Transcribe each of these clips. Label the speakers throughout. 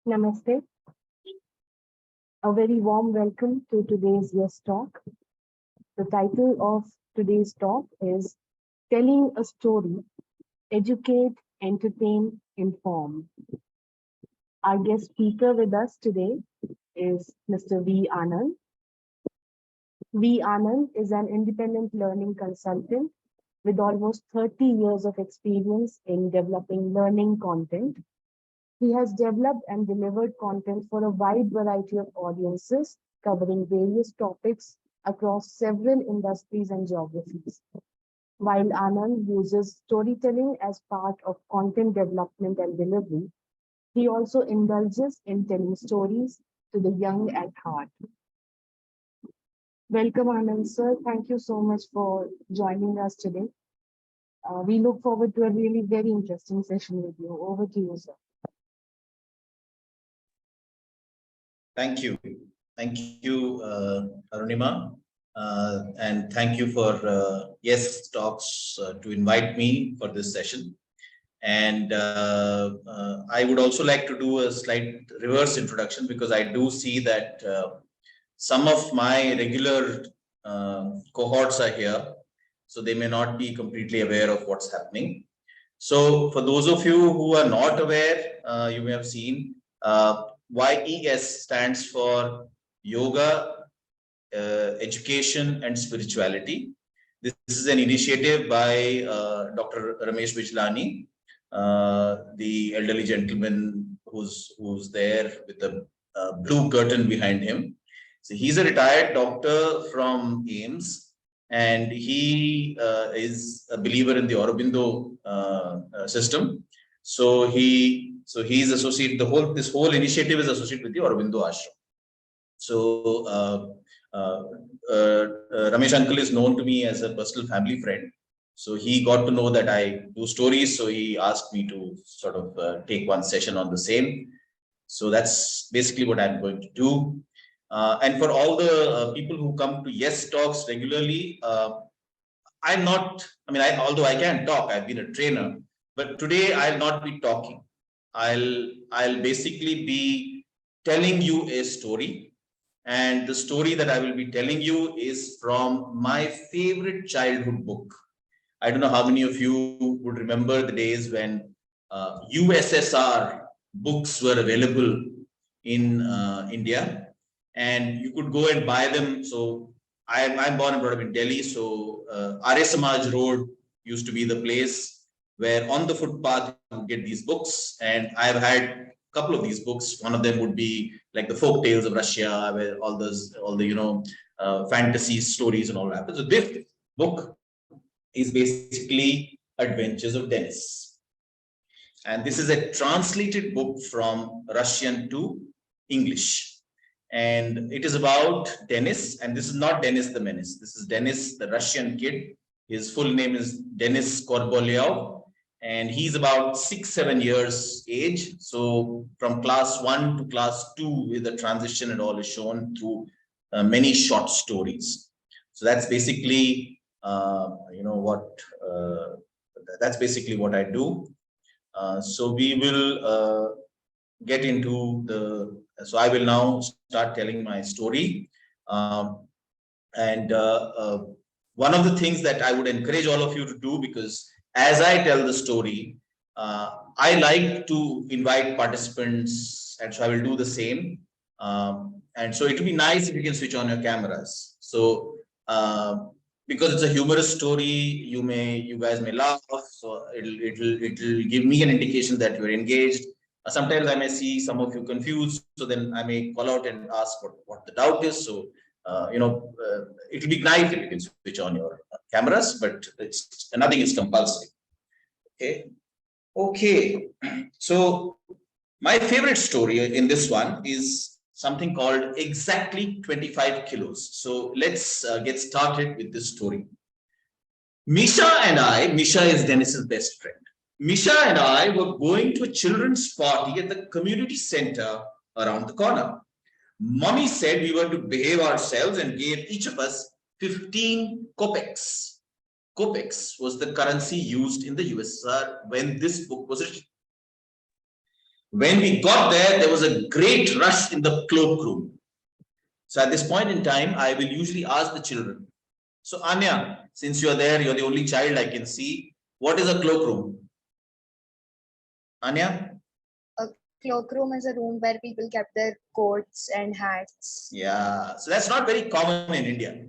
Speaker 1: Namaste. A very warm welcome to today's Yes Talk. The title of today's talk is Telling a Story, Educate, Entertain, Inform. Our guest speaker with us today is Mr. V. Anand. V. Anand is an independent learning consultant with almost 30 years of experience in developing learning content. He has developed and delivered content for a wide variety of audiences, covering various topics across several industries and geographies. While Anand uses storytelling as part of content development and delivery, he also indulges in telling stories to the young at heart. Welcome, Anand, sir. Thank you so much for joining us today. We look forward to a really very interesting session with you. Over to you, sir.
Speaker 2: Thank you. Thank you, Arunima. And thank you for Yes Talks to invite me for this session. And I would also like to do a slight reverse introduction because I do see that some of my regular cohorts are here, so they may not be completely aware of what's happening. So for those of you who are not aware, you may have seen YES stands for Yoga, Education and Spirituality. This is an initiative by Dr. Ramesh Bijlani, the elderly gentleman who's there with the blue curtain behind him. So he's a retired doctor from AIMS, and he is a believer in the Aurobindo system. So he's associated. This whole initiative is associated with the Aurobindo ashram. So Ramesh uncle is known to me as a personal family friend. So he got to know that I do stories. So he asked me to sort of take one session on the same. So that's basically what I'm going to do. And for all the people who come to Yes Talks regularly, I'm not, although I can talk, I've been a trainer, but today I'll not be talking. I'll basically be telling you a story. And the story that I will be telling you is from my favorite childhood book. I don't know how many of you would remember the days when USSR books were available in India, and you could go and buy them. So I'm born and brought up in Delhi. So Arya Samaj Road used to be the place where on the footpath you would get these books. And I've had a couple of these books. One of them would be like the folk tales of Russia, where all the fantasy stories and all that. So this book is basically Adventures of Dennis. And this is a translated book from Russian to English. And it is about Dennis. And this is not Dennis the Menace. This is Dennis, the Russian kid. His full name is Denis Korbolyev. And he's about 6-7 years age. So from class 1 to class 2, with the transition and all is shown through many short stories. So that's basically that's basically what I do. So we will get into so I will now start telling my story. One of the things that I would encourage all of you to do, because as I tell the story, I like to invite participants, and so I will do the same. And so it would be nice if you can switch on your cameras. So because it's a humorous story, you guys may laugh, so it'll give me an indication that you're engaged. Sometimes I may see some of you confused, so then I may call out and ask what the doubt is. So it'll be nice if you can switch on your cameras, but nothing is compulsory. Okay. So my favorite story in this one is something called Exactly 25 Kilos. So let's get started with this story. Misha is Dennis's best friend. Misha and I were going to a children's party at the community center around the corner. Mommy said we were to behave ourselves and gave each of us 15 kopecks. Kopecks was the currency used in the USSR when this book was written. When we got there, there was a great rush in the cloakroom. So at this point in time, I will usually ask the children. So Anya, since you are there, you're the only child I can see. What is a cloakroom? Anya?
Speaker 3: A cloakroom is a room where people kept their coats and hats.
Speaker 2: Yeah, so that's not very common in India.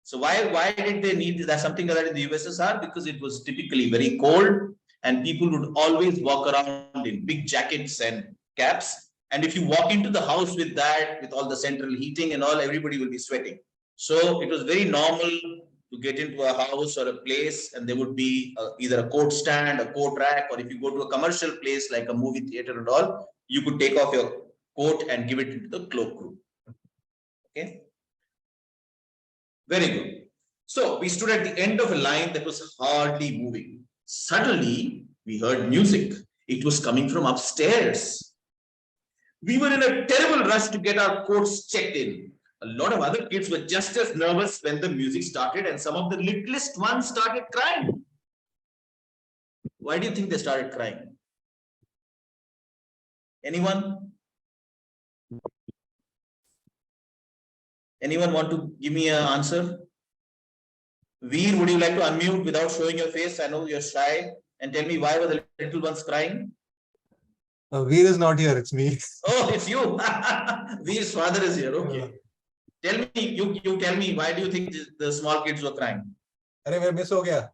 Speaker 2: So why did they need that? Something like that in the USSR? Because it was typically very cold and people would always walk around in big jackets and caps. And if you walk into the house with that, with all the central heating and all, everybody will be sweating. So it was very normal to get into a house or a place and there would be either a coat stand, a coat rack, or if you go to a commercial place like a movie theater and all, you could take off your coat and give it into the cloakroom. Okay. Very good. So we stood at the end of a line that was hardly moving. Suddenly, we heard music. It was coming from upstairs. We were in a terrible rush to get our coats checked in. A lot of other kids were just as nervous when the music started, and some of the littlest ones started crying. Why do you think they started crying? Anyone? Anyone want to give me an answer? Veer, would you like to unmute without showing your face? I know you're shy. And tell me, why were the little ones crying?
Speaker 4: Veer is not here, it's me.
Speaker 2: Oh, it's you. Veer's father is here. Okay. Tell me, you tell me, why do you think the small kids were crying?
Speaker 4: Arey, मैं miss हो गया.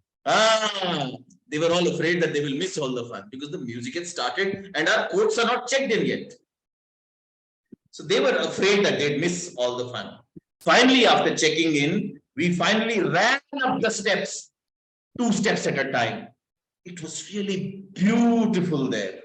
Speaker 2: They were all afraid that they will miss all the fun because the music had started and our coats are not checked in yet. So they were afraid that they'd miss all the fun. Finally, after checking in, we finally ran up the steps, 2 steps at a time. It was really beautiful there.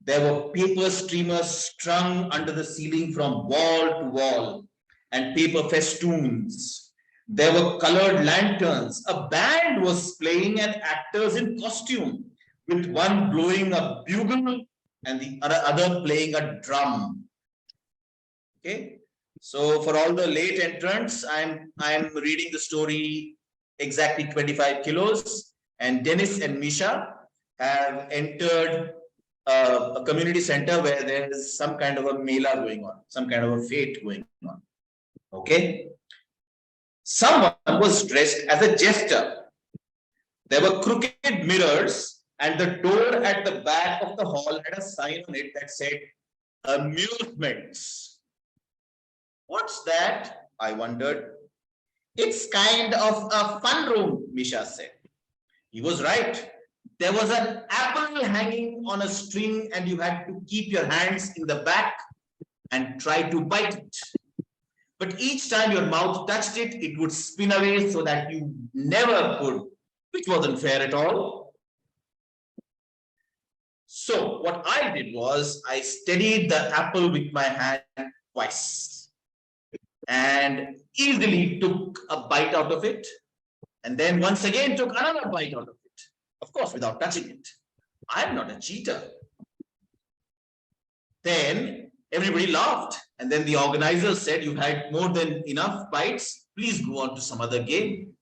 Speaker 2: There were paper streamers strung under the ceiling from wall to wall and paper festoons. There were colored lanterns. A band was playing and actors in costume, with one blowing a bugle and the other playing a drum. Okay. So for all the late entrants, I'm reading the story exactly 25 kilos, and Dennis and Misha have entered a community center where there's some kind of a mela going on, some kind of a fete going on. Okay. Someone was dressed as a jester. There were crooked mirrors, and the door at the back of the hall had a sign on it that said amusements. What's that? I wondered. It's kind of a fun room, Misha said. He was right. There was an apple hanging on a string and you had to keep your hands in the back and try to bite it. But each time your mouth touched it, it would spin away so that you never could, which wasn't fair at all. So what I did was I steadied the apple with my hand twice and easily took a bite out of it, and then once again took another bite out of it, of course without touching it. I'm not a cheater. Then everybody laughed, and then the organizers said, "You had more than enough bites, please go on to some other game."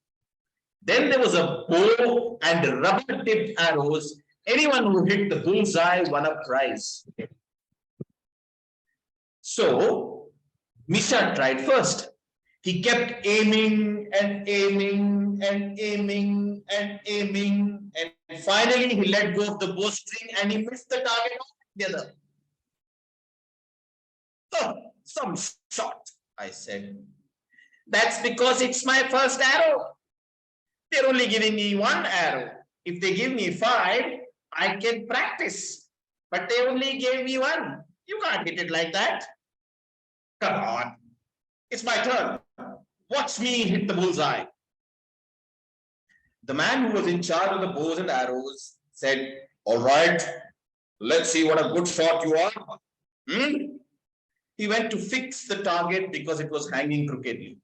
Speaker 2: Then there was a bow and rubber tipped arrows. Anyone who hit the bullseye won a prize. So Misha tried first. He kept aiming and aiming and aiming and aiming, and finally he let go of the bowstring and he missed the target altogether. "Oh, some shot," I said. "That's because it's my first arrow. They're only giving me 1 arrow. If they give me 5, I can practice. But they only gave me 1. You can't hit it like that. Come on. It's my turn. Watch me hit the bullseye." The man who was in charge of the bows and arrows said, "All right, let's see what a good shot you are." He went to fix the target because it was hanging crookedly.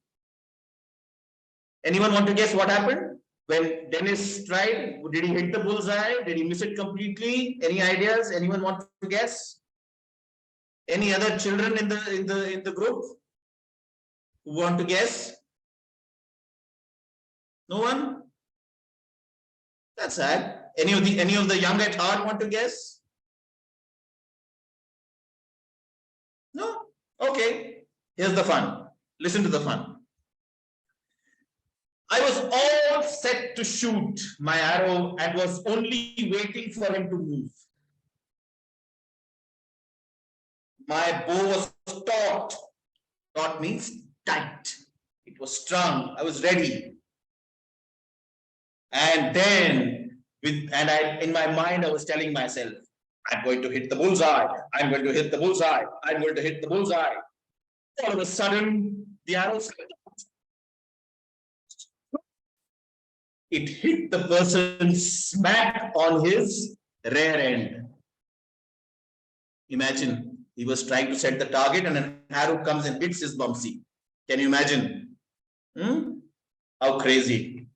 Speaker 2: Anyone want to guess what happened? When Dennis tried, did he hit the bullseye? Did he miss it completely? Any ideas? Anyone want to guess? Any other children in the group who want to guess? No one? That's sad. Any of the young at heart want to guess? Okay, here's the fun. Listen to the fun. I was all set to shoot my arrow and was only waiting for him to move. My bow was taut. Taut means tight. It was strung. I was ready. And then, in my mind, I was telling myself, I'm going to hit the bullseye. I'm going to hit the bullseye. I'm going to hit the bullseye. All of a sudden, the arrow it hit the person smack on his rear end. Imagine he was trying to set the target and an arrow comes and hits his bumpsy. Can you imagine? How crazy.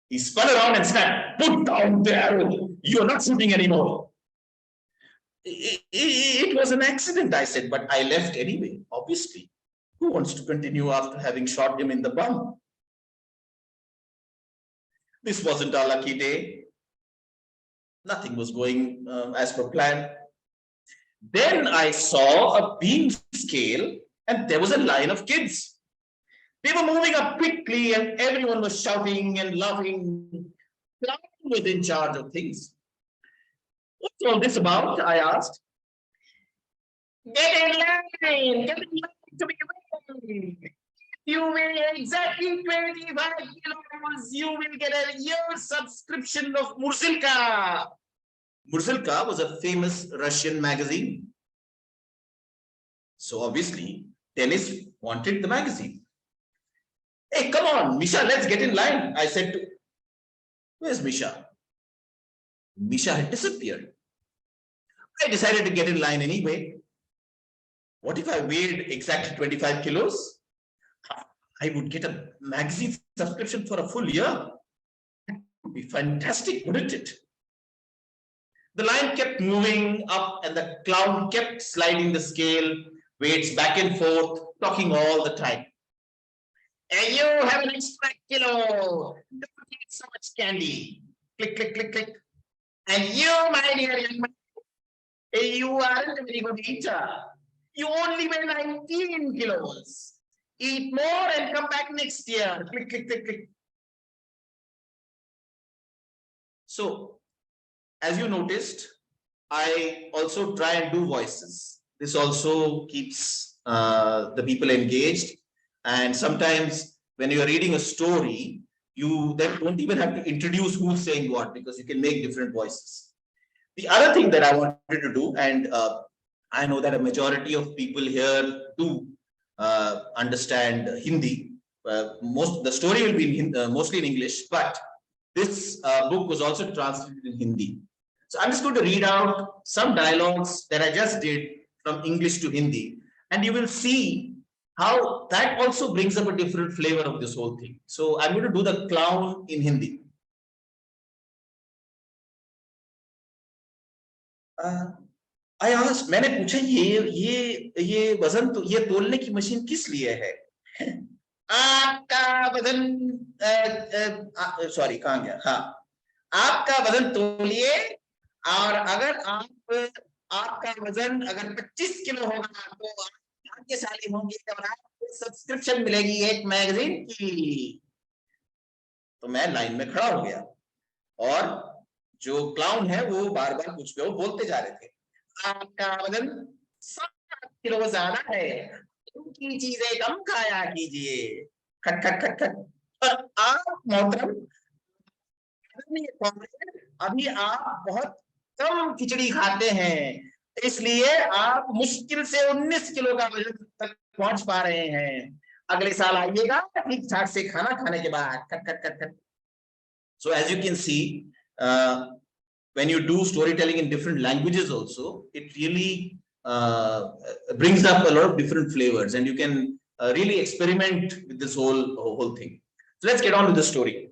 Speaker 2: He spun around and said, put down the arrow. You're not shooting anymore. It was an accident, I said, but I left anyway, obviously. Who wants to continue after having shot him in the bum? This wasn't our lucky day. Nothing was going as per plan. Then I saw a beam scale and there was a line of kids. They were moving up quickly and everyone was shouting and laughing. Clown was in charge of things. What's all this about? I asked. Get in line! Get in line to be ready. You weigh exactly 25 kilos. You will get a year subscription of Mursilka. Mursilka was a famous Russian magazine. So obviously, Dennis wanted the magazine. Hey, come on, Misha, let's get in line. I said to, where's Misha? Misha had disappeared. I decided to get in line anyway. What if I weighed exactly 25 kilos? I would get a magazine subscription for a full year. That would be fantastic, wouldn't it? The line kept moving up and the clown kept sliding the scale, weights back and forth, talking all the time. And you have an extra kilo. Don't eat so much candy. Click, click, click, click. And you, my dear young man, you aren't a very good eater. You only weigh 19 kilos. Eat more and come back next year. Click, click, click, click. So, as you noticed, I also try and do voices. This also keeps the people engaged. And sometimes when you are reading a story, you then don't even have to introduce who's saying what, because you can make different voices. The other thing that I wanted to do, and I know that a majority of people here do understand Hindi. The story will be mostly in English, but this book was also translated in Hindi. So I'm just going to read out some dialogues that I just did from English to Hindi, and you will see how that also brings up a different flavor of this whole thing. So I'm going to do the clown in Hindi. I asked, मैंने पूछा ये वजन तो ये तोलने की machine किस लिए है? आपका वजन सॉरी कहाँ गया? हाँ, आपका वजन तोलिए और अगर आपका वजन अगर 25 किलो होगा तो आप भाग्यशाली होंगे और आपको सब्सक्रिप्शन मिलेगी एक मैगजीन की। तो मैं लाइन में खड़ा हो गया और जो क्लाउन है वो बार बार कुछ पे वो बोलते जा रहे थे। आपका वजन 7 किलो ज्यादा है, उनकी चीजें कम खाया कीजिए। खट खट खट खट। और आप मोहतरम, अभी आप बहुत कम खिचड़ी खाते हैं, इसलिए आप मुश्किल से 19 किलो का वजन तक पहुंच पा रहे हैं। अगले साल आइएगा ठीक ठाक से खाना खाने के बाद। खट खट खट खट। So as you can see, when you do storytelling in different languages also, it really brings up a lot of different flavors, and you can really experiment with this whole thing. So let's get on with the story.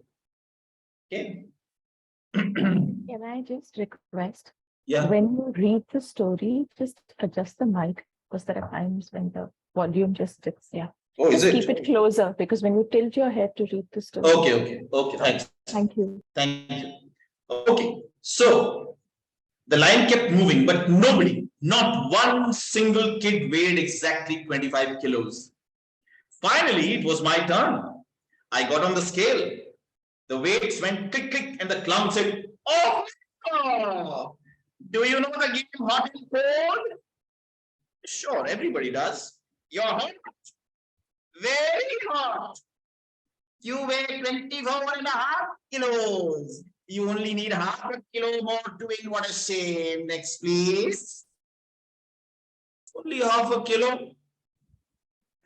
Speaker 2: Okay.
Speaker 1: Can I just request,
Speaker 2: Yeah.
Speaker 1: when you read the story, just adjust the mic, because there are times when the volume just sticks. Yeah.
Speaker 2: Oh, is
Speaker 1: Just
Speaker 2: it?
Speaker 1: keep it closer, because when you tilt your head to read the story.
Speaker 2: Okay. Thanks.
Speaker 1: Thank you.
Speaker 2: Thank you. Okay. So the line kept moving, but nobody Not one single kid weighed exactly 25 kilos. Finally, it was my turn. I got on the scale. The weights went click, click, and the clown said, "Oh, do you know the game hot and cold?" Sure, everybody does. You're hot, very hot. You weigh 24.5 kilos. You only need half a kilo more to win. What a shame. Next, please. Only half a kilo.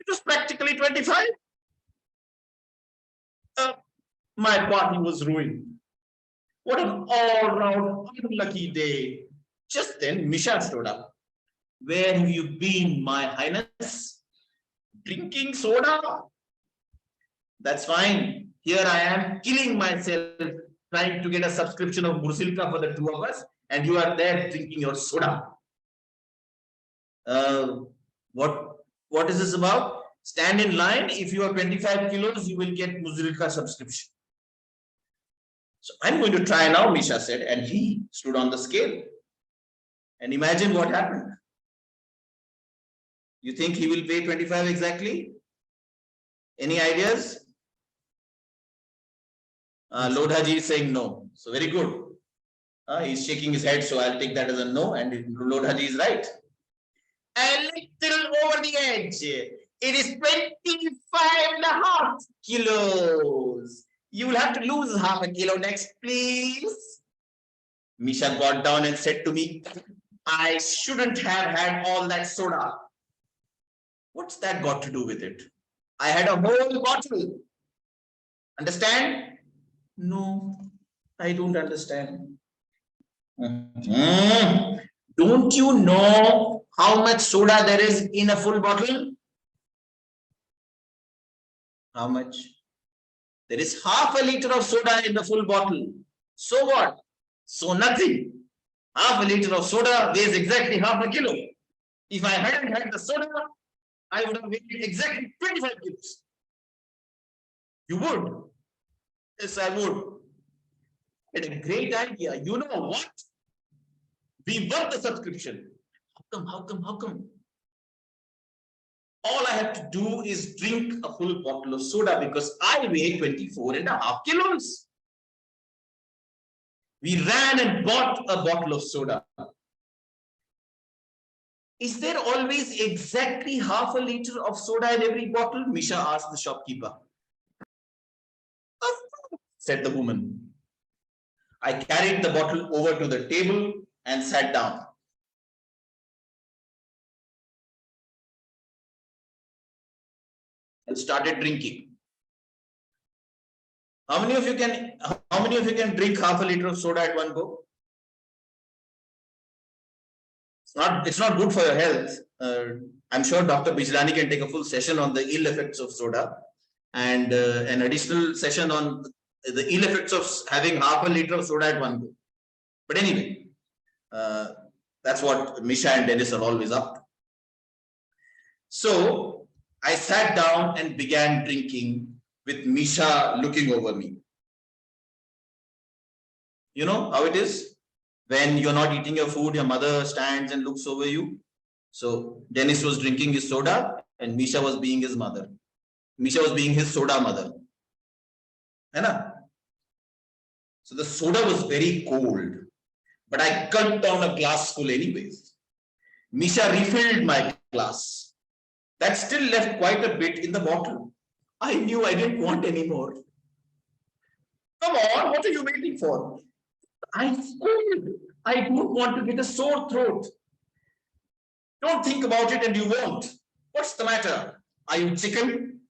Speaker 2: It was practically 25. My party was ruined. What an all-round unlucky day. Just then, Misha stood up. Where have you been, my highness? Drinking soda? That's fine. Here I am killing myself trying to get a subscription of Mursilka for the two of us, and you are there drinking your soda. What is this about? Stand in line. If you are 25 kilos, you will get Mursilka subscription. So I'm going to try now, Misha said, and he stood on the scale. And imagine what happened. You think he will weigh 25 exactly? Any ideas? Lodhaji is saying no. So very good. He's shaking his head, so I'll take that as a no, and Lodhaji is right. A little over the edge. It is 25.5 kilos. You will have to lose half a kilo next, please. Misha got down and said to me, I shouldn't have had all that soda. What's that got to do with it? I had a whole bottle. Understand? No, I don't understand. Don't you know how much soda there is in a full bottle? How much? There is half a liter of soda in the full bottle. So what? So nothing. Half a liter of soda weighs exactly half a kilo. If I hadn't had the soda, I would have weighed exactly 25 kilos. You would? Yes, I would. It's a great idea. You know what? We want the subscription. How come? All I have to do is drink a full bottle of soda because I weigh 24.5 kilos. We ran and bought a bottle of soda. Is there always exactly half a liter of soda in every bottle? Misha asked the shopkeeper. Said the woman. I carried the bottle over to the table and sat down. And started drinking. How many of you can drink half a liter of soda at one go? It's not good for your health. I'm sure Dr. Bijlani can take a full session on the ill effects of soda and an additional session on the ill effects of having half a liter of soda at one go. But anyway, that's what Misha and Dennis are always up to. So I sat down and began drinking with Misha looking over me. You know how it is? When you're not eating your food, your mother stands and looks over you. So Dennis was drinking his soda and Misha was being his mother. Misha was being his soda mother. Right? So the soda was very cold, but I gulped down a glass full anyways. Misha refilled my glass. That still left quite a bit in the bottle. I knew I didn't want any more. Come on, what are you waiting for? I'm cold. I don't want to get a sore throat. Don't think about it and you won't. What's the matter? Are you chicken?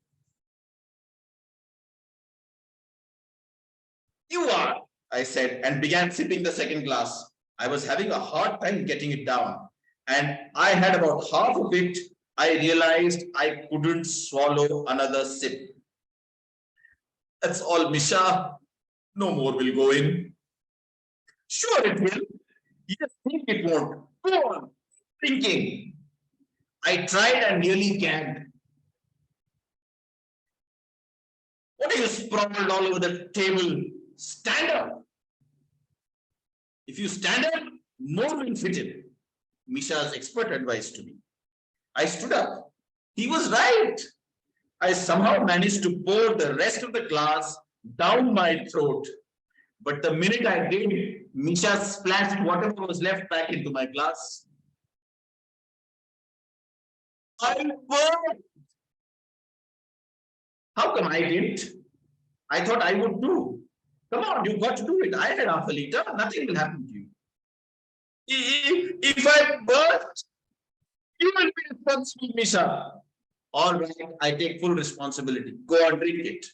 Speaker 2: You are, I said, and began sipping the second glass. I was having a hard time getting it down. And I had about half of it. I realized I couldn't swallow another sip. That's all, Misha. No more will go in. Sure it will. You just think it won't. Go on, thinking. I tried and nearly gagged. What are you sprawled all over the table? Stand up. If you stand up, more will fit in. Misha's expert advice to me. I stood up. He was right. I somehow managed to pour the rest of the glass down my throat. But the minute I did, Misha splashed whatever was left back into my glass. I burned. How come I didn't? I thought I would do. Come on, you got to do it. I had half a liter. Nothing will happen to you. If I burst, you will be responsible, Misha. All right, I take full responsibility. Go on, drink it.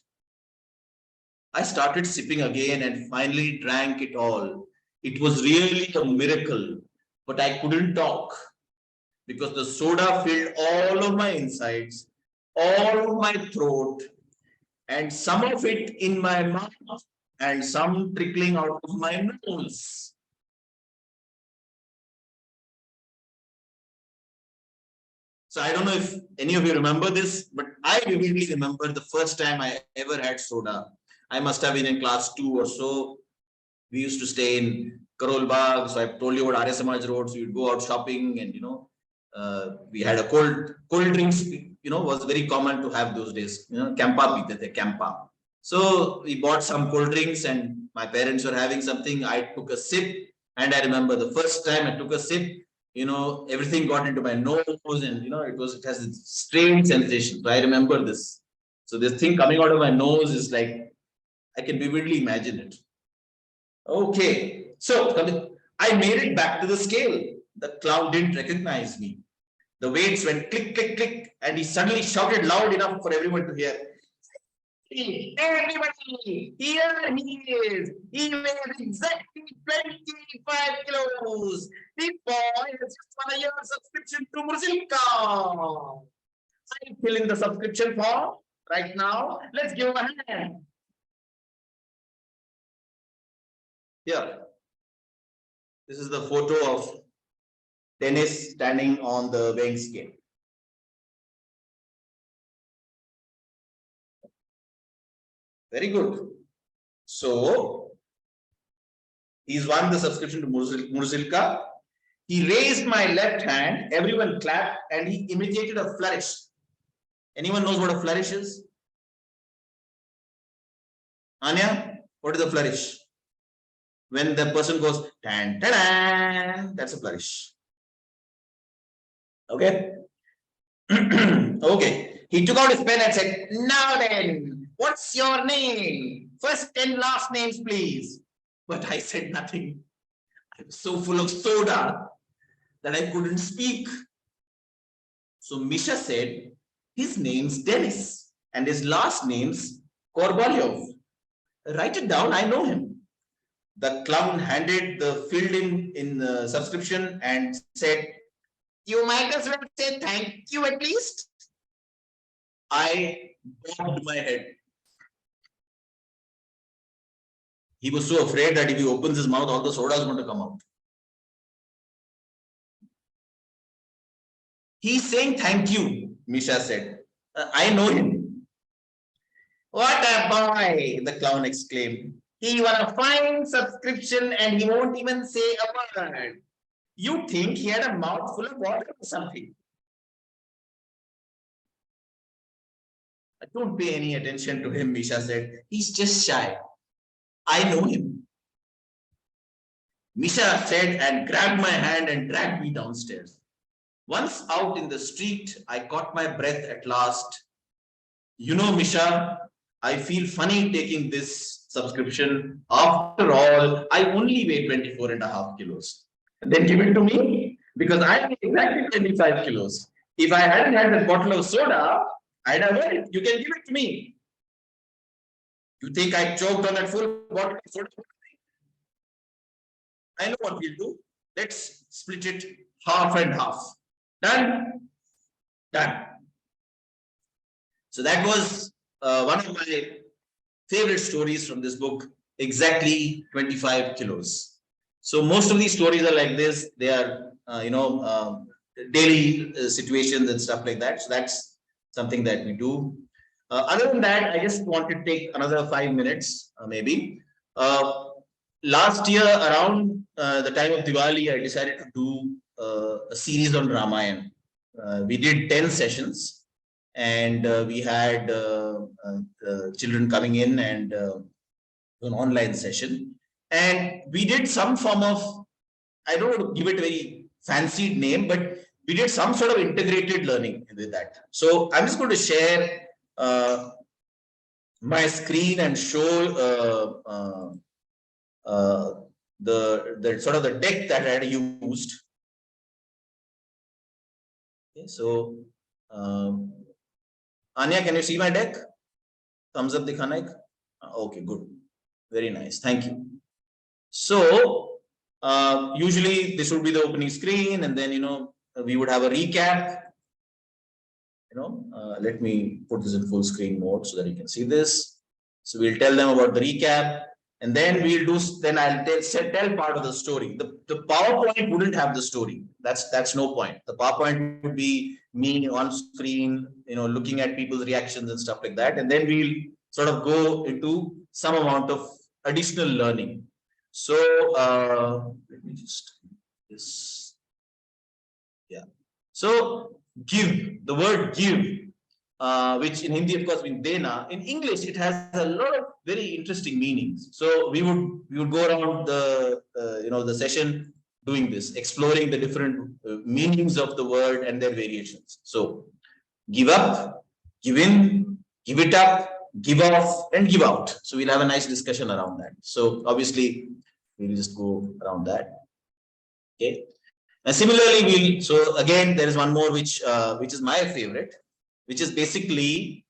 Speaker 2: I started sipping again and finally drank it all. It was really a miracle, but I couldn't talk because the soda filled all of my insides, all of my throat, and some of it in my mouth and some trickling out of my nose. So I don't know if any of you remember this, but I vividly remember the first time I ever had soda. I must have been in class 2 or so. We used to stay in Karol Bagh. So I told you about Arya Samaj Road. So you'd go out shopping and, we had a cold drinks, was very common to have those days. Campa peete the Campa. So we bought some cold drinks and my parents were having something. I took a sip and I remember the first time I took a sip, everything got into my nose and, it has a strange sensation. So I remember this. So this thing coming out of my nose is like, I can vividly imagine it. Okay, so I made it back to the scale. The clown didn't recognize me. The weights went click, click, click, and he suddenly shouted loud enough for everyone to hear. Everybody, here he is. He weighs exactly 25 kilos. The boy has just won a year's subscription to Murzilka. I'm filling the subscription form right now. Let's give him a hand. Here, this is the photo of Dennis standing on the weighing scale. Very good. So, he's won the subscription to Murzilka. He raised my left hand, everyone clapped, and he imitated a flourish. Anyone knows what a flourish is? Anya, what is a flourish? When the person goes, tan, tan, tan, that's a flourish. Okay? Okay. He took out his pen and said, now then, what's your name? First 10 last names, please. But I said nothing. I was so full of soda that I couldn't speak. So Misha said, his name's Dennis and his last name's Korbalyov. Write it down, I know him. The clown handed the filled in subscription and said, you might as well say thank you at least. I bobbed my head. He was so afraid that if he opens his mouth, all the soda is going to come out. He's saying thank you, Misha said. I know him. What a boy, the clown exclaimed. He won a fine subscription and he won't even say a word. You think he had a mouthful of water or something? Don't pay any attention to him, Misha said. He's just shy. I know him. Misha said and grabbed my hand and dragged me downstairs. Once out in the street, I caught my breath at last. Misha, I feel funny taking this subscription. After all, I only weigh 24.5 kilos. Then give it to me because I weigh exactly 25 kilos. If I hadn't had that bottle of soda, I'd have had it. You can give it to me. You think I choked on that full bottle of soda? I know what we'll do. Let's split it half and half. Done? Done. So that was one of my favorite stories from this book, exactly 25 kilos. So most of these stories are like this. They are, daily situations and stuff like that. So that's something that we do. Other than that, I just want to take another 5 minutes, maybe. Last year, around the time of Diwali, I decided to do a series on Ramayana. We did 10 sessions, and we had children coming in, and an online session. And we did some form of, I don't want to give it a very fancied name, but we did some sort of integrated learning with that. So I'm just going to share my screen and show the sort of the deck that I had used. Okay, so Anya, can you see my deck? Thumbs up dikhana ek. Okay, good. Very nice. Thank you. So usually this would be the opening screen, and then we would have a recap. Let me put this in full screen mode so that you can see this. So we'll tell them about the recap, and then we'll do. Then I'll tell part of the story. The PowerPoint wouldn't have the story. That's no point. The PowerPoint would be me on screen, looking at people's reactions and stuff like that, and then we'll sort of go into some amount of additional learning. So let me just this. Yeah. So give, the word give, which in Hindi of course means dena. In English, it has a lot of very interesting meanings. So we would go around the session doing this, exploring the different meanings of the word and their variations. So give up, give in, give it up, give off, and give out. So we'll have a nice discussion around that. So obviously we'll just go around that. Okay. And similarly, so again, there is one more which is my favorite, which is basically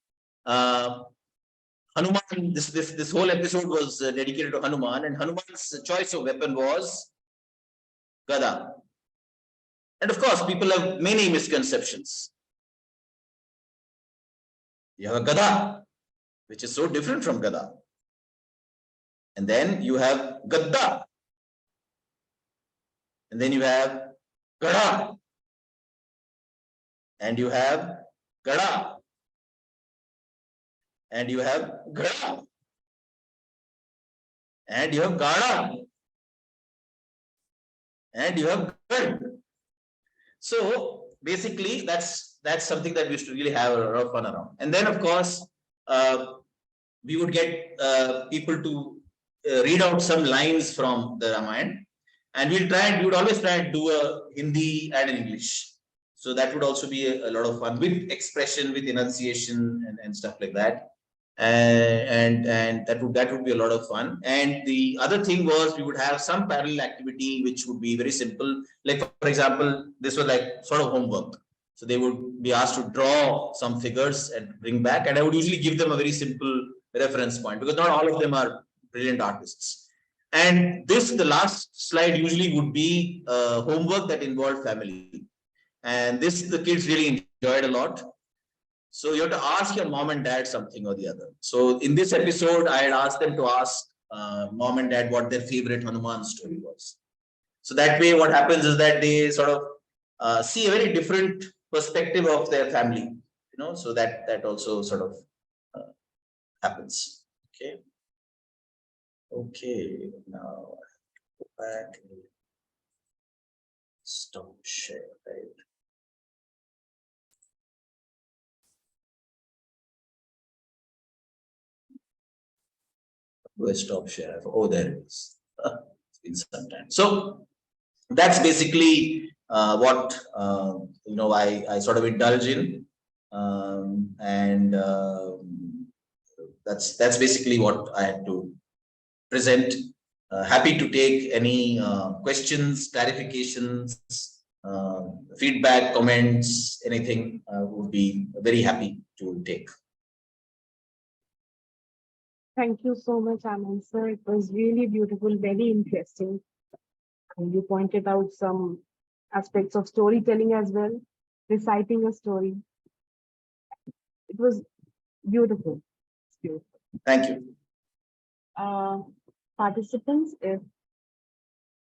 Speaker 2: Hanuman. This whole episode was dedicated to Hanuman, and Hanuman's choice of weapon was Gada. And of course, people have many misconceptions. You have a Gada, which is so different from Gada. And then you have Gadda. And then you have Gada. And you have Gada. And you have Gada. And you have Gada. And you have Gad. So basically, that's something that we used to really have a lot of fun around. And then, of course, we would get people to read out some lines from the Ramayana, and we would always try and do a Hindi and an English. So that would also be a lot of fun with expression, with enunciation and stuff like that. And that would be a lot of fun. And the other thing was we would have some parallel activity which would be very simple. Like for example, this was like sort of homework. So they would be asked to draw some figures and bring back, and I would usually give them a very simple reference point because not all of them are brilliant artists. And the last slide usually would be homework that involved family. And the kids really enjoyed a lot. So you have to ask your mom and dad something or the other. So in this episode, I had asked them to ask mom and dad what their favorite Hanuman story was. So that way, what happens is that they sort of see a very different perspective of their family. So that also sort of happens. Okay. Okay. Now go back. Stop share. Right. Where stop share? Oh, there it is. It's been some time. So that's basically what I sort of indulge in, and that's basically what I had to present. Happy to take any questions, clarifications, feedback, comments, anything. Would be very happy to take.
Speaker 1: Thank you so much, Anand sir. It was really beautiful, very interesting. And you pointed out some aspects of storytelling as well, reciting a story. It was beautiful. It's beautiful.
Speaker 2: Thank you.
Speaker 1: Participants, if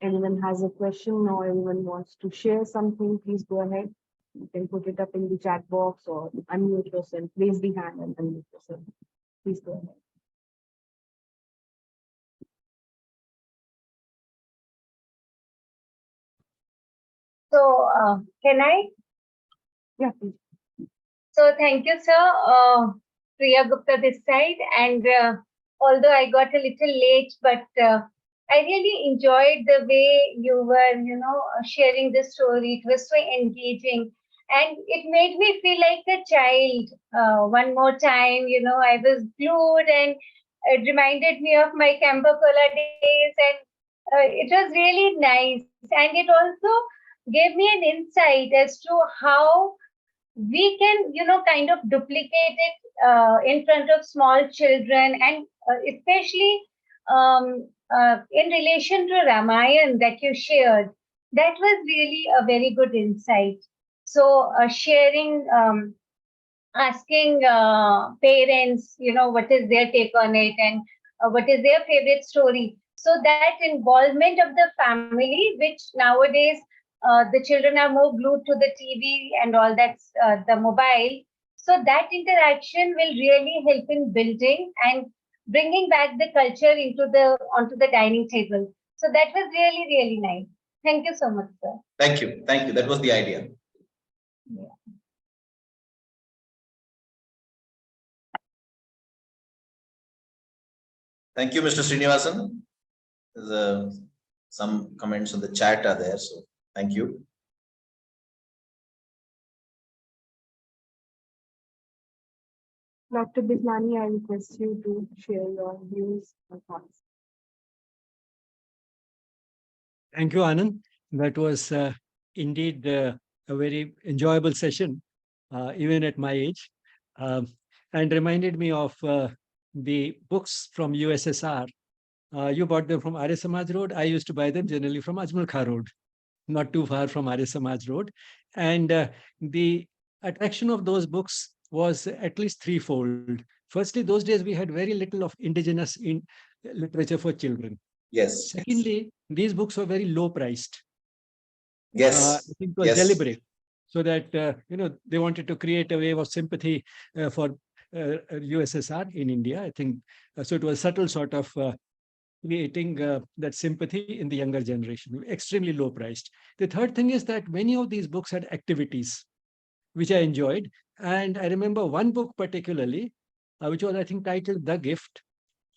Speaker 1: anyone has a question or anyone wants to share something, please go ahead. You can put it up in the chat box or unmute yourself, raise the hand and unmute yourself. Please go ahead.
Speaker 5: So, can I?
Speaker 1: Yeah, please.
Speaker 5: So, thank you, sir. Priya Gupta this side. And although I got a little late, but I really enjoyed the way you were, sharing the story. It was so engaging. And it made me feel like a child one more time. I was glued, and it reminded me of my Campocola days. And it was really nice. And it also gave me an insight as to how we can kind of duplicate it in front of small children, and especially in relation to Ramayan that you shared. That was really a very good insight. So sharing, asking parents, what is their take on it, and what is their favorite story. So that involvement of the family, which nowadays the children are more glued to the TV and all that, the mobile. So that interaction will really help in building and bringing back the culture into the onto the dining table. So that was really really nice. Thank you so much, sir.
Speaker 2: Thank you. Thank you. That was the idea.
Speaker 5: Yeah.
Speaker 2: Thank you, Mr. Srinivasan. There's some comments on the chat are there, so thank you.
Speaker 1: Dr. Bislani, I request you to share your views and thoughts.
Speaker 6: Thank you, Anand. That was indeed a very enjoyable session, even at my age, um, and reminded me of the books from USSR. You bought them from Arya Samaj Road. I used to buy them generally from Ajmal Khan Road, not too far from Arya Samaj Road. And the attraction of those books was at least threefold. Firstly, those days we had very little of indigenous literature for children.
Speaker 2: Yes.
Speaker 6: Secondly, these books were very low priced.
Speaker 2: Yes.
Speaker 6: I think it was
Speaker 2: Yes.
Speaker 6: deliberate, so that they wanted to create a wave of sympathy for USSR in India. I think so. It was subtle sort of creating that sympathy in the younger generation. Extremely low priced. The third thing is that many of these books had activities which I enjoyed, and I remember one book particularly, which was I think titled "The Gift."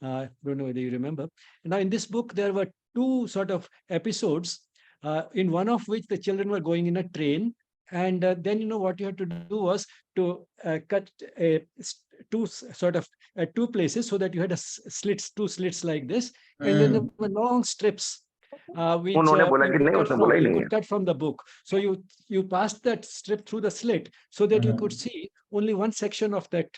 Speaker 6: Don't know whether you remember. Now, in this book, there were two sort of episodes, in one of which the children were going in a train. And then, what you had to do was to cut sort of two places so that you had two slits like this. And then there were long strips, which you could cut from the book. So you passed that strip through the slit so that you could see only one section of that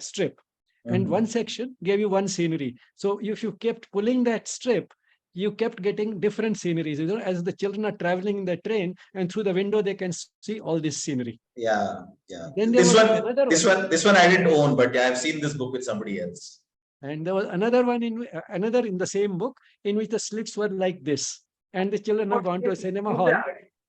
Speaker 6: strip. And one section gave you one scenery. So if you kept pulling that strip, you kept getting different sceneries. As the children are traveling in the train, and through the window they can see all this scenery.
Speaker 2: Yeah, yeah.
Speaker 6: Then there was another
Speaker 2: This one I didn't own, but yeah, I've seen this book with somebody else.
Speaker 6: And there was another one another in the same book in which the slits were like this, and the children have gone to a cinema hall.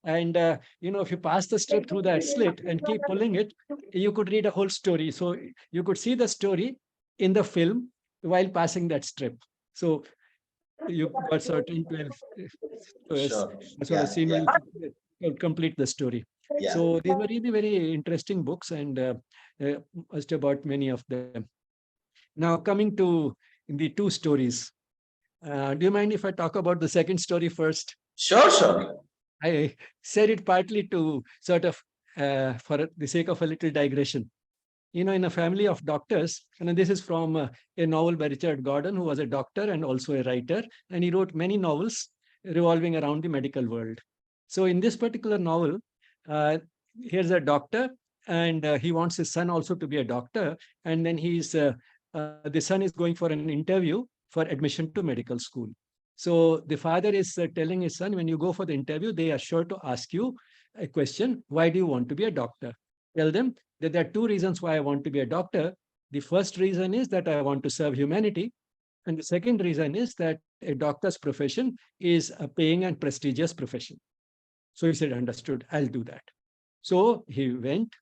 Speaker 6: And if you pass the strip through that slit and keep pulling it, you could read a whole story. So you could see the story in the film while passing that strip. So you got certain 12
Speaker 2: Sure.
Speaker 6: sort of scene where you complete the story.
Speaker 2: Yeah.
Speaker 6: So these were really very interesting books, and must have bought many of them. Now, coming to the two stories, do you mind if I talk about the second story first?
Speaker 2: Sure, sure.
Speaker 6: I said it partly to sort of for the sake of a little digression. In a family of doctors, and this is from a novel by Richard Gordon, who was a doctor and also a writer, and he wrote many novels revolving around the medical world. So in this particular novel, here's a doctor, and he wants his son also to be a doctor, and then the son is going for an interview for admission to medical school. So the father is telling his son, when you go for the interview, they are sure to ask you a question: why do you want to be a doctor? Tell them that there are two reasons why I want to be a doctor. The first reason is that I want to serve humanity. And the second reason is that a doctor's profession is a paying and prestigious profession. So he said, understood, I'll do that. So he went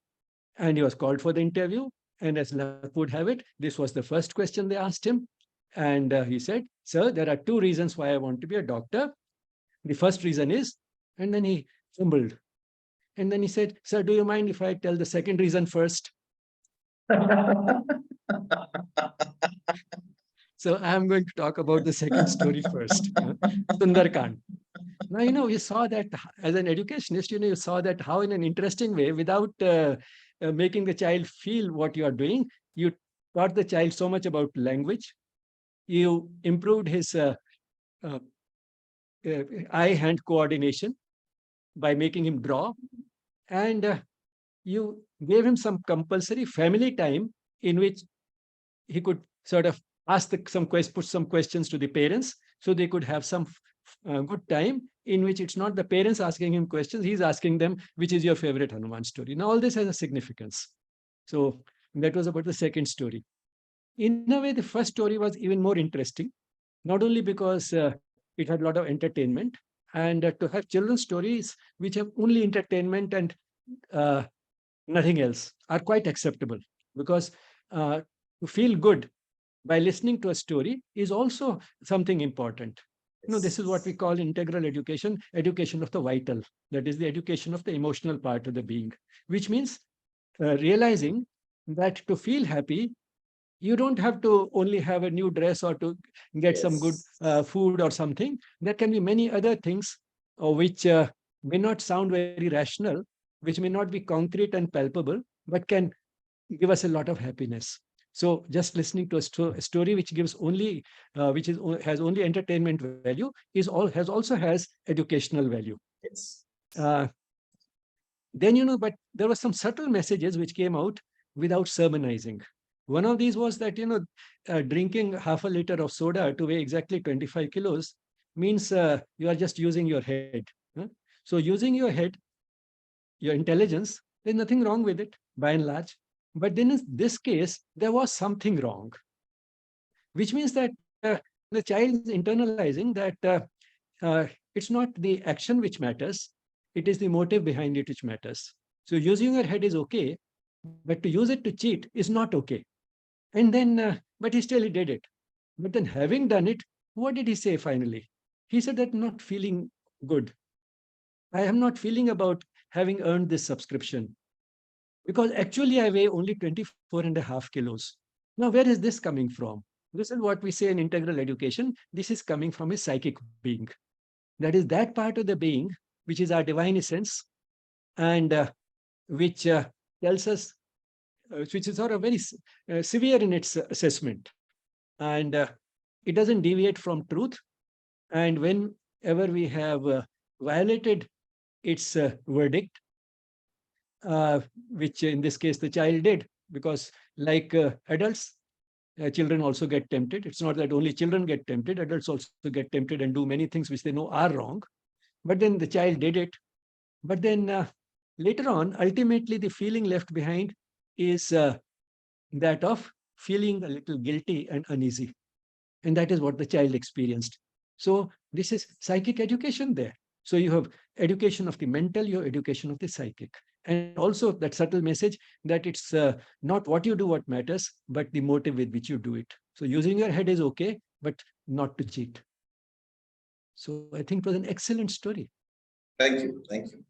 Speaker 6: and he was called for the interview. And as luck would have it, this was the first question they asked him. And he said, sir, there are two reasons why I want to be a doctor. The first reason is, and then he trembled. And then he said, "Sir, do you mind if I tell the second reason first?" So I'm going to talk about the second story first. Sundarkand. Now, you saw that as an educationist, you saw that how in an interesting way, without making the child feel what you are doing, you taught the child so much about language. You improved his uh, eye-hand coordination by making him draw. And you gave him some compulsory family time in which he could sort of ask put some questions to the parents, so they could have some good time in which it's not the parents asking him questions, he's asking them, which is your favorite Hanuman story. Now, all this has a significance. So that was about the second story. In a way, the first story was even more interesting, not only because it had a lot of entertainment, and to have children's stories which have only entertainment and uh, nothing else are quite acceptable, because to feel good by listening to a story is also something important. This is what we call integral education, education of the vital, that is the education of the emotional part of the being, which means realizing that to feel happy, you don't have to only have a new dress or to get some good food or something. There can be many other things which may not sound very rational, which may not be concrete and palpable, but can give us a lot of happiness. So just listening to a story which gives only, has only entertainment value, also has educational value.
Speaker 2: Yes.
Speaker 6: Then, but there were some subtle messages which came out without sermonizing. One of these was that, drinking half a liter of soda to weigh exactly 25 kilos means you are just using your head. So using your head, your intelligence, there's nothing wrong with it by and large. But then in this case, there was something wrong, which means that the child is internalizing that it's not the action which matters, it is the motive behind it which matters. So using your head is okay, but to use it to cheat is not okay. And then, but he still did it. But then having done it, what did he say finally? He said that not feeling good. I am not feeling about having earned this subscription, because actually I weigh only 24.5 kilos. Now, where is this coming from? This is what we say in integral education. This is coming from a psychic being. That is that part of the being, which is our divine essence, and which tells us, which is sort of very severe in its assessment. And it doesn't deviate from truth. And whenever we have violated its verdict, which in this case the child did, because like adults, children also get tempted. It's not that only children get tempted, adults also get tempted and do many things which they know are wrong. But then the child did it. But then later on, ultimately, the feeling left behind is that of feeling a little guilty and uneasy. And that is what the child experienced. So this is psychic education there. So you have education of the mental, you have education of the psychic. And also that subtle message that it's not what you do what matters, but the motive with which you do it. So using your head is okay, but not to cheat. So I think it was an excellent story.
Speaker 2: Thank you. Thank you.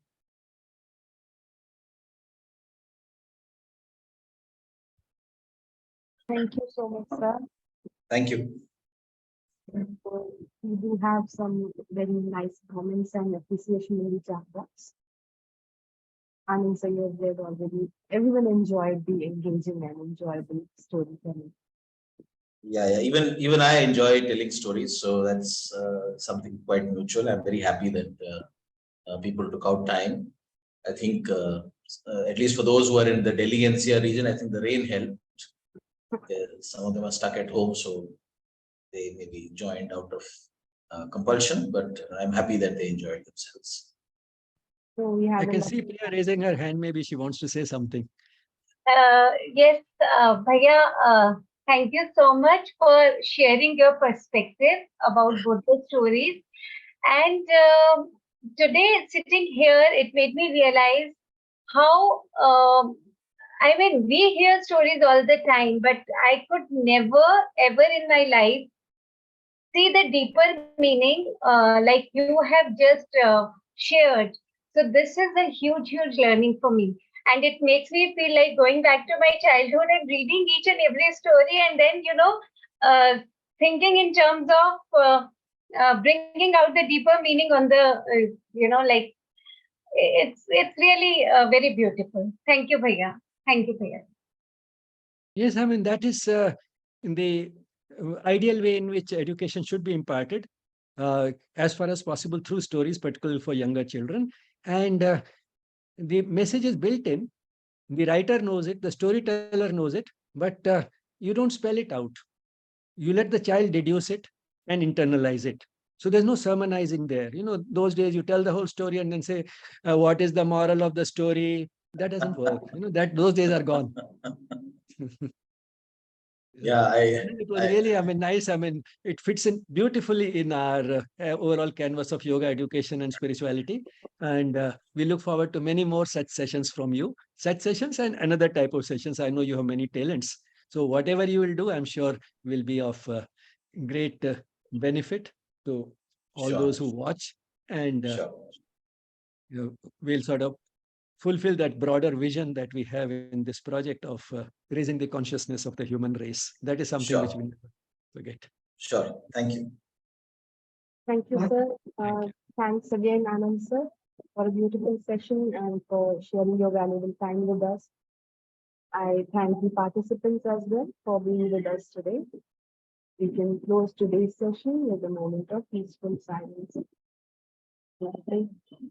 Speaker 1: Thank you so much, sir.
Speaker 2: Thank you.
Speaker 1: So we do have some very nice comments and appreciation in the chat box. Anand, sir, you have read already. Everyone enjoyed the engaging and enjoyable storytelling.
Speaker 2: Yeah. Even I enjoy telling stories, so that's something quite mutual. I'm very happy that people took out time. I think at least for those who are in the Delhi NCR region, I think the rain helped. Some of them are stuck at home, so they maybe joined out of compulsion, but I'm happy that they enjoyed themselves.
Speaker 1: So we have
Speaker 6: I can see Priya raising her hand. Maybe she wants to say something.
Speaker 5: Yes, Bhaiya, thank you so much for sharing your perspective about both the stories. And today, sitting here, it made me realize how, I mean, we hear stories all the time, but I could never, ever in my life see the deeper meaning like you have just shared. So this is a huge, huge learning for me. And it makes me feel like going back to my childhood and reading each and every story, and then, thinking in terms of bringing out the deeper meaning on the, like it's really very beautiful. Thank you, Bhaiya. Thank you, Bhaiya.
Speaker 6: Yes, I mean, that is in the ideal way in which education should be imparted, as far as possible through stories, particularly for younger children. And the message is built in. The writer knows it, the storyteller knows it, but you don't spell it out. You let the child deduce it and internalize it. So there's no sermonizing there. Those days you tell the whole story and then say, what is the moral of the story? That doesn't work. That those days are gone.
Speaker 2: Yeah,
Speaker 6: Anand, it was really, I mean, nice. I mean, it fits in beautifully in our overall canvas of yoga education and spirituality. And we look forward to many more such sessions from you, such sessions and another type of sessions. I know you have many talents. So whatever you will do, I'm sure will be of great benefit to all
Speaker 2: sure,
Speaker 6: those who watch. And
Speaker 2: sure.
Speaker 6: we'll sort of fulfill that broader vision that we have in this project of raising the consciousness of the human race. That is something which
Speaker 2: Sure.
Speaker 6: we never forget.
Speaker 2: Sure. Thank you.
Speaker 1: Thank you, sir.
Speaker 6: Thank you.
Speaker 1: Thanks again, Anand, sir, for a beautiful session and for sharing your valuable time with us. I thank the participants as well for being with us today. We can close today's session with a moment of peaceful silence. Thank you.